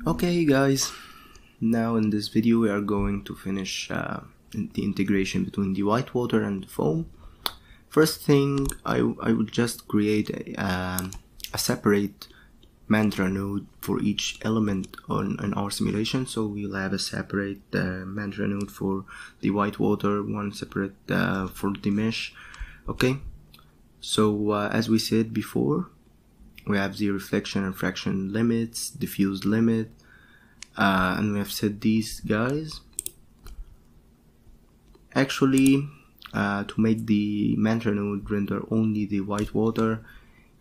Okay guys, now in this video we are going to finish the integration between the white water and the foam. First thing, I will just create a separate mantra node for each element in our simulation. So we'll have a separate mantra node for the white water, one separate for the mesh. Okay, so as we said before, we have the reflection and refraction limits, diffuse limit, and we have set these guys. Actually, to make the mantra node render only the white water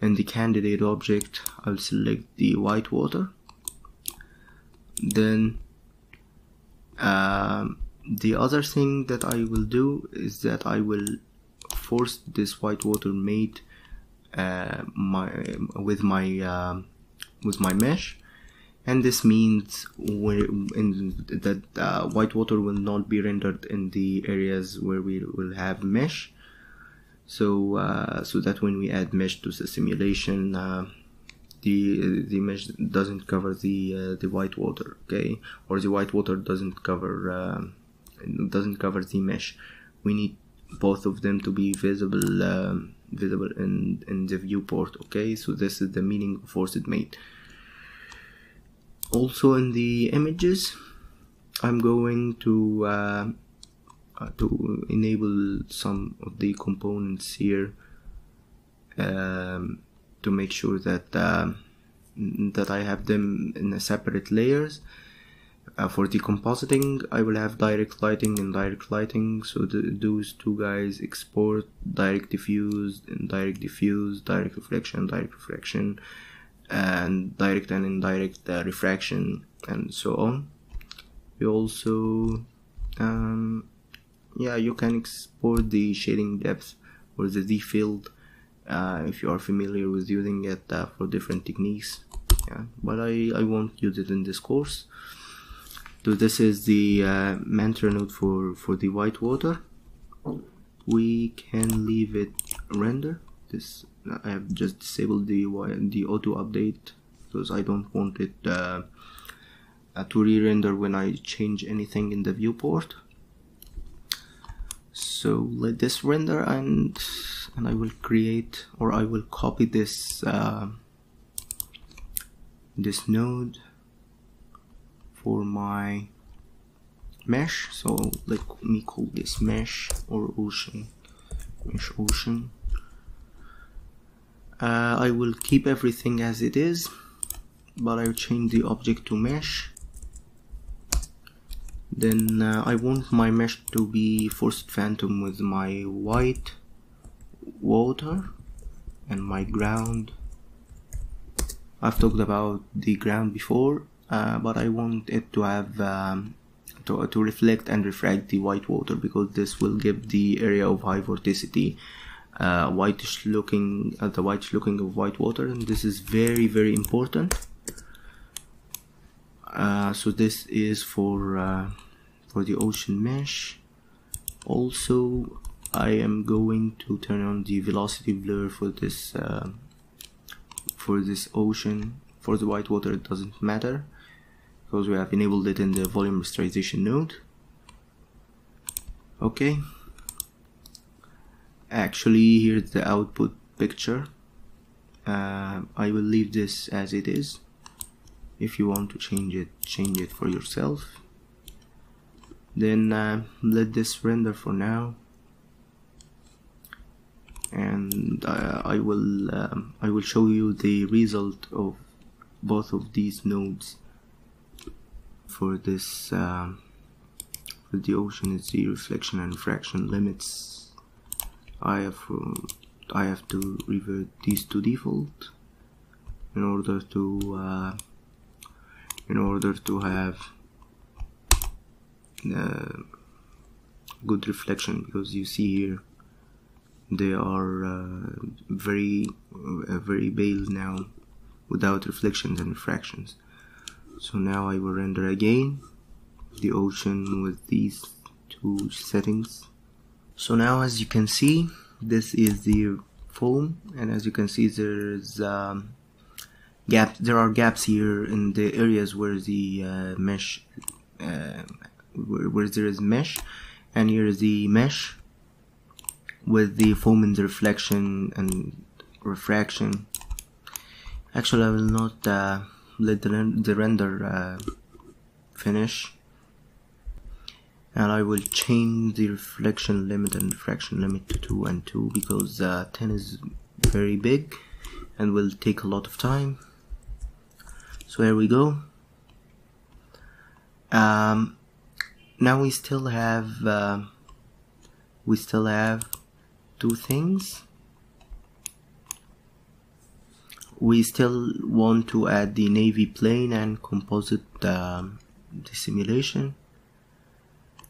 and the candidate object, I'll select the white water. Then the other thing that I will do is that I will force this white water mate with my mesh, and this means that white water will not be rendered in the areas where we will have mesh. So that when we add mesh to the simulation, the mesh doesn't cover the white water, okay, or the white water doesn't cover the mesh. We need both of them to be visible in the viewport, okay. So this is the meaning of forced mate. Also in the images, I'm going to enable some of the components here to make sure that that I have them in a separate layers. For decompositing, I will have direct lighting and direct lighting, so those two guys export direct diffuse and direct diffuse, direct reflection, and direct and indirect refraction, and so on. You also you can export the shading depth or the Z field if you are familiar with using it for different techniques, but I won't use it in this course. So this is the mantra node for the white water. We can leave it render. This I have just disabled the auto update because I don't want it to re-render when I change anything in the viewport. So let this render, and I will create, or I will copy this this node for my mesh. So let me call this mesh or ocean, mesh ocean. I will keep everything as it is, but I will change the object to mesh. Then I want my mesh to be forced phantom with my white water and my ground. I've talked about the ground before, but I want it to have to reflect and refract the white water, because this will give the area of high vorticity whitish looking of white water, and this is very, very important. So this is for the ocean mesh. Also, I am going to turn on the velocity blur for this ocean. For the white water it doesn't matter because we have enabled it in the volume rasterization node. Okay, actually here's the output picture. I will leave this as it is. If you want to change it for yourself. Then let this render for now, and I will show you the result of both of these nodes. For this for the ocean, it's the reflection and refraction limits. I have to revert these to default in order to have good reflection, because you see here they are very pale now without reflections and refractions. So now I will render again the ocean with these two settings. So now, as you can see, this is the foam, and as you can see, there's gaps. There are gaps here in the areas where the mesh, where there is mesh, and here is the mesh with the foam and the reflection and refraction. Actually, I will not let the render finish, and I will change the reflection limit and refraction limit to 2 and 2 because 10 is very big and will take a lot of time. So here we go. Now we still have two things. We still want to add the navy plane and composite the simulation,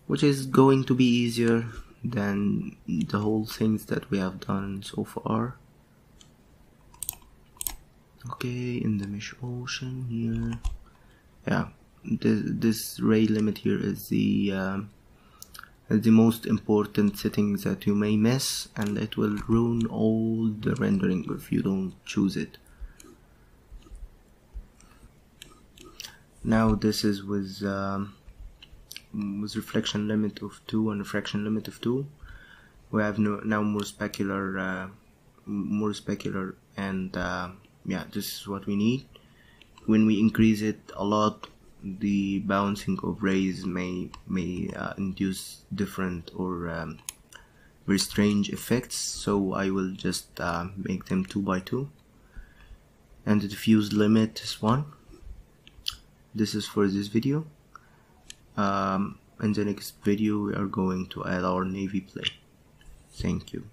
which is going to be easier than the whole things that we have done so far. Okay, in the mesh ocean here, yeah, this ray limit here is the most important settings that you may miss, and it will ruin all the rendering if you don't choose it. Now this is with reflection limit of 2 and refraction limit of 2. We have now more specular, and yeah, this is what we need. When we increase it a lot, the bouncing of rays may induce different or very strange effects, so I will just make them 2 by 2, and the diffuse limit is 1. This is for this video. In the next video we are going to add our navy plane. Thank you.